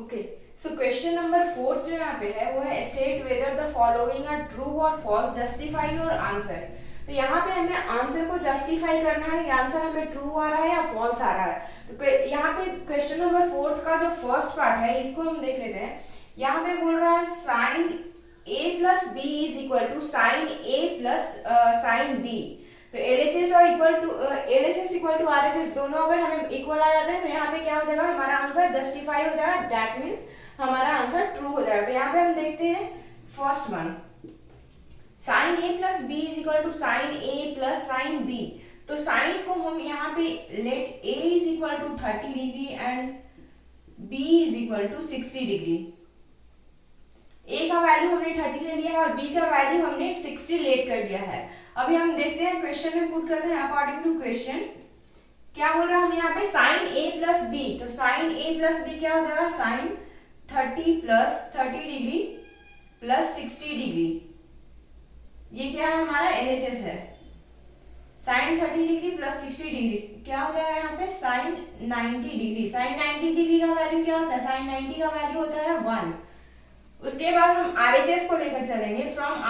Okay, so question number 4 जो यहाँ पे है वो है state whether the following are true और फॉल्स, जस्टिफाई योर आंसर। तो यहाँ पे हमें आंसर को जस्टिफाई करना है कि आंसर हमें ट्रू आ रहा है या फॉल्स आ रहा है। तो यहाँ पे क्वेश्चन नंबर 4 का जो फर्स्ट पार्ट है इसको हम देख लेते हैं। यहाँ पे बोल रहा है sine A plus B is equal to sine A plus sine B. तो एलएचएस और एलएचएस इक्वल टू आरएचएस दोनों अगर हमें इक्वल आ जाते हैं तो यहाँ पे क्या हो जाएगा, हमारा आंसर जस्टिफाई हो जाएगा। दैट मीन्स हमारा आंसर ट्रू हो जाएगा। तो यहाँ पे हम देखते हैं first one, sine A plus B is equal to sine A plus sine B. तो साइन को हम यहाँ पे let A is equal to 30 degree and B is equal to 60 degree. A का वैल्यू हमने 30 ले लिया है और बी का वैल्यू हमने 60 लेट कर दिया है। अभी हम देखते हैं क्वेश्चन में पुट करते हैं अकॉर्डिंग टू क्वेश्चन। क्या बोल रहा है हम यहाँ पे साइन ए प्लस बी। तो साइन ए प्लस बी क्या हो जाएगा, sine 30 plus 30 degree plus 60 degree. ये क्या है हमारा एलएचएस है। साइन 30 डिग्री प्लस 60 डिग्री क्या हो जाएगा यहाँ पे, साइन 90 डिग्री। साइन 90 डिग्री का वैल्यू क्या होता है, साइन 90 का वैल्यू होता है 1। उसके बाद हम आरएचएस को लेकर चलेंगे। फ्रॉम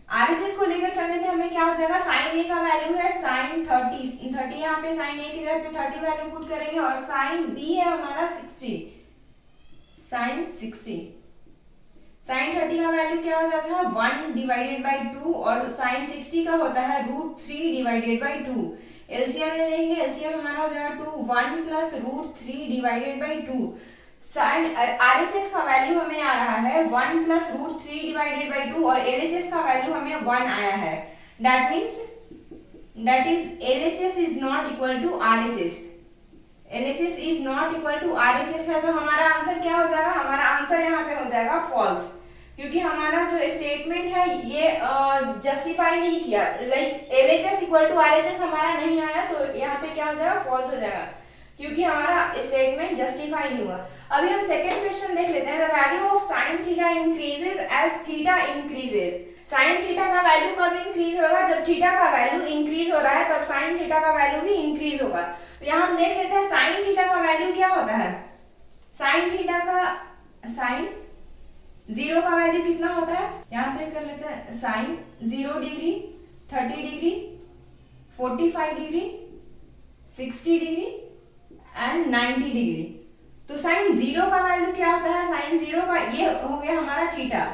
आरएचएस को लेकर चलने में हमें क्या हो जाएगा, साइन ए का वैल्यू है साइन 30 यहाँ पे साइन ए की जगह पे 30 वैल्यू पुट करेंगे और साइन बी है हमारा 60, साइन 60। साइन 30 का वैल्यू क्या हो जाता है 1 डिवाइडेड बाई 2 और साइन 60 का होता है √3 डिवाइडेड बाई 2। एलसीएम ले लेंगे, एलसीएम हमारा हो जाएगा 2 1 plus √3 divided by 2। Sine RHS का वैल्यू हमें आ रहा है 1 प्लस √3 डिवाइडेड बाई 2 और एलएचएस का वैल्यू हमें 1 आया है। That means that is LHS is not equal to RHS. LHS is not equal to RHS है तो हमारा आंसर क्या हो जाएगा, हमारा आंसर यहाँ पे हो जाएगा फॉल्स, क्योंकि हमारा जो स्टेटमेंट है ये जस्टिफाई नहीं किया। Like LHS equal to RHS हमारा नहीं आया तो यहाँ पे क्या हो जाएगा, फॉल्स हो जाएगा, क्योंकि हमारा स्टेटमेंट जस्टिफाई नहीं हुआ। अभी हम सेकंड क्वेश्चन देख लेते हैं। The value of sine theta increases as theta increases. Sine theta का वैल्यू कब इंक्रीज होगा, जब थीटा का वैल्यू इंक्रीज हो रहा है तब साइन थीटा का वैल्यू भी इंक्रीज होगा। तो यहाँ हम देख लेते हैं साइन थीटा का वैल्यू क्या होता है। साइन थीटा का साइन 0 का वैल्यू कितना होता है, यहाँ पे कर लेते हैं sine 0 degree 30 degree 45 degree 60 degree and 90 degree. तो साइन 0 का वैल्यू क्या होता है, साइन 0 का ये हो गया हमारा थीटा।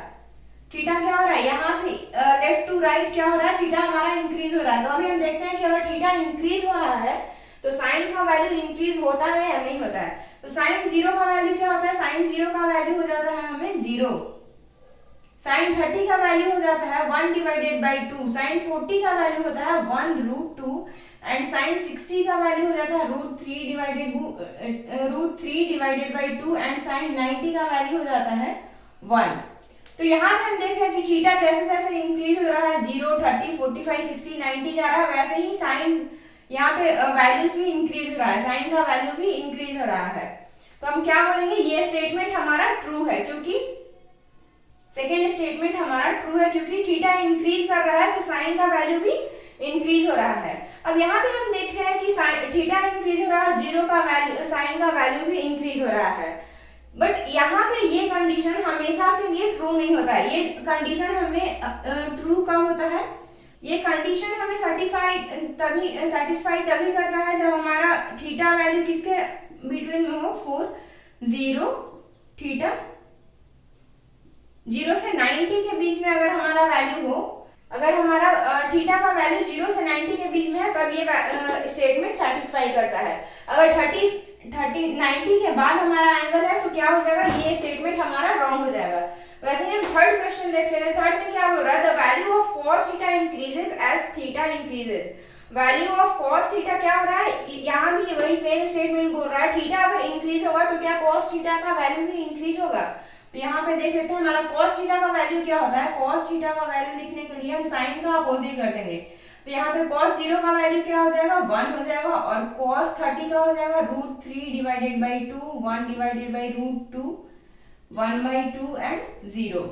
थीटा क्या हो रहा है, यहाँ से लेफ्ट टू राइट क्या हो रहा है, थीटा हमारा इंक्रीज हो रहा है। तो अभी हम देखते हैं कि अगर थीटा इंक्रीज हो रहा है तो साइन का वैल्यू इंक्रीज होता है या नहीं होता है। तो साइन 0 का वैल्यू क्या होता है, साइन 0 का वैल्यू हो जाता है हमें 0। साइन 30 का वैल्यू हो जाता है 1 डिवाइडेड बाई 2। साइन 40 का वैल्यू होता है 1√2 एंड साइन 60 का वैल्यू हो जाता है √3 डिवाइडेड बाई 2 एंड साइन 90 का वैल्यू हो जाता है 1। तो यहाँ पे हम देख रहे हैं कि थीटा जैसे जैसे इंक्रीज हो रहा है 0 30 45 60 90 जा रहा है, वैसे ही साइन यहाँ पे वैल्यूज भी इंक्रीज हो रहा है, साइन का वैल्यू भी इंक्रीज हो रहा है। तो हम क्या बोलेंगे, ये स्टेटमेंट हमारा ट्रू है, क्योंकि सेकेंड स्टेटमेंट हमारा ट्रू है क्योंकि थीटा इंक्रीज कर रहा है तो साइन का वैल्यू भी इंक्रीज हो रहा है। अब यहाँ पे हम देख रहे हैं कि थीटा इंक्रीज हो रहा है और 0 का वैल्यू साइन का वैल्यू भी इंक्रीज हो रहा है। बट यहाँ पे ये कंडीशन हमेशा के लिए ट्रू नहीं होता है। ये कंडीशन हमें ट्रू कब होता है, ये कंडीशन हमें सेटिस्फाई तभी करता है जब हमारा थीटा वैल्यू किसके बिटवीन में हो, 0 थीटा 0 से 90 के बीच में अगर हमारा वैल्यू हो, अगर हमारा थीटा का वैल्यू 0 से 90 के बीच में है तब ये स्टेटमेंट सेटिस्फाई करता है। अगर 90 के बाद हमारा एंगल है तो क्या हो जाएगा, ये स्टेटमेंट हमारा रॉन्ग हो जाएगा। वैसे ही हम थर्ड क्वेश्चन देख लेते हैं। थर्ड में क्या बोल रहा है, the value of cos theta increases as theta increases. Value of cos theta क्या हो रहा है, यहाँ भी वही सेम स्टेटमेंट बोल रहा है, थीटा अगर इंक्रीज होगा तो क्या cos थीटा का वैल्यू भी इंक्रीज होगा। तो यहाँ पे देख लेते हैं हमारा cos थीटा का वैल्यू क्या होता है। cos थीटा का वैल्यू लिखने के लिए हम साइन का अपोजिट कर देंगे। तो यहाँ पे cos 0 का वैल्यू क्या हो जाएगा, 1 हो जाएगा और cos 30 का हो जाएगा √3 divided by 2 1 divided by √2 1/2 and 0।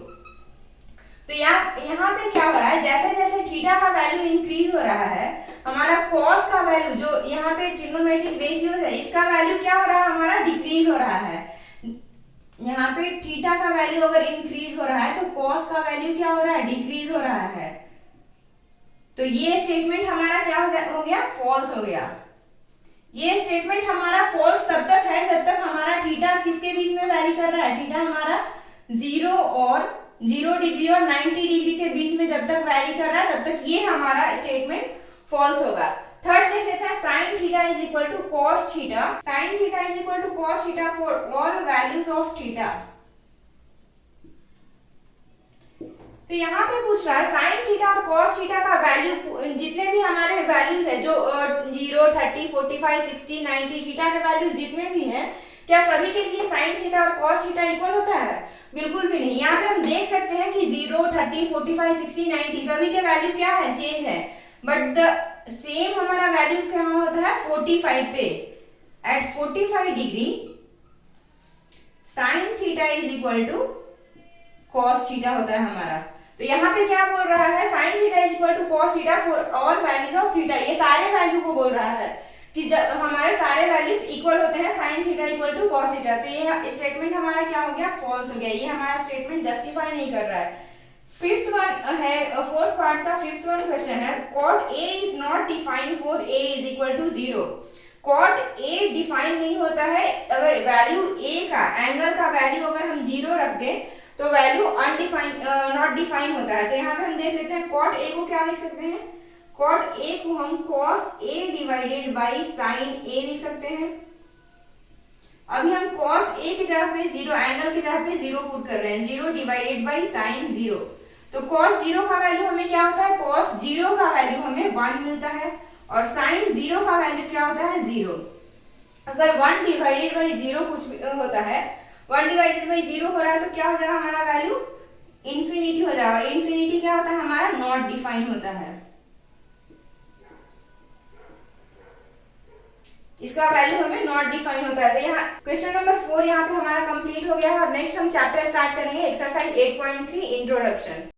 तो यहाँ पे क्या हो रहा है, जैसे जैसे थीटा का वैल्यू इंक्रीज हो रहा है हमारा cos का वैल्यू जो यहाँ पे ट्रिग्नोमेट्रिक रेशियो है इसका वैल्यू क्या हो रहा है, हमारा डिक्रीज हो रहा है। यहाँ पे थीटा का वैल्यू अगर इंक्रीज हो रहा है तो कॉस का वैल्यू क्या हो रहा है, डिक्रीज हो रहा है। तो ये स्टेटमेंट हमारा क्या हो गया, फॉल्स हो गया। ये स्टेटमेंट हमारा फॉल्स तब तक है जब तक हमारा थीटा किसके बीच में वैरी कर रहा है, थीटा हमारा 0 डिग्री और 90 डिग्री के बीच में जब तक वैरी कर रहा है तब तक ये हमारा स्टेटमेंट फॉल्स होगा। थर्ड देख लेते हैं, sine theta is equal to cos theta. Sine theta is equal to cos theta for all values of theta. तो यहाँ पे पूछ रहा है साइन थीटा और कॉस थीटा का वैल्यू, जितने भी हमारे वैल्यूज है जो 0, 30, 45, 60, 90 थीटा के वैल्यू जितने भी हैं, क्या सभी के लिए साइन थीटा और कॉस थीटा इक्वल होता है? बिल्कुल भी नहीं। यहाँ पे हम देख सकते हैं कि 0, 30, 45, 60, 90 सभी के वैल्यू क्या है, चेंज है, बट द सेम हमारा वैल्यू क्या होता है 45 पे। At 45 degree sine theta is equal to cos theta होता है हमारा। तो यहाँ पे क्या बोल रहा है, sine theta is equal to cos theta for all values of theta. ये सारे वैल्यू को बोल रहा है कि जब हमारे सारे वैल्यूज इक्वल होते हैं sine theta equal to cos theta. तो ये स्टेटमेंट हमारा क्या हो गया, फॉल्स हो गया। ये हमारा स्टेटमेंट जस्टिफाई नहीं कर रहा है। फिफ्थ वन है, फोर्थ पार्ट का फिफ्थ वन क्वेश्चन है, cot A is not defined for A is equal to 0। Cot A define नहीं होता है अगर वैल्यू ए का, एंगल का वैल्यू अगर हम 0 रख दें तो वैल्यू अनडिफाइंड, नॉट डिफाइन होता है। तो यहाँ पे हम देख लेते हैं कॉट ए को क्या लिख सकते हैं, कॉट ए को हम cos A divided by sine A लिख सकते हैं। अभी हम कॉस ए की जगह पे 0, एंगल की जगह पे 0 पुट कर रहे हैं, 0 डिवाइडेड बाई साइन 0। तो cos 0 का वैल्यू हमें क्या होता है, cos 0 का वैल्यू हमें 1 मिलता है और sin 0 का वैल्यू क्या होता है, 0। अगर 1 डिवाइडेड बाई 0 कुछ होता है, 1 डिवाइडेड बाई 0 हो रहा है तो क्या हो जाएगा हमारा वैल्यू, इंफिनिटी हो जाएगा। और इंफिनिटी क्या होता है हमारा, नॉट डिफाइन होता है। इसका वैल्यू हमें नॉट डिफाइन होता है। तो यहाँ क्वेश्चन नंबर 4 यहाँ पे हमारा कंप्लीट हो गया है और नेक्स्ट हम चैप्टर स्टार्ट करेंगे एक्सरसाइज 8.3 इंट्रोडक्शन।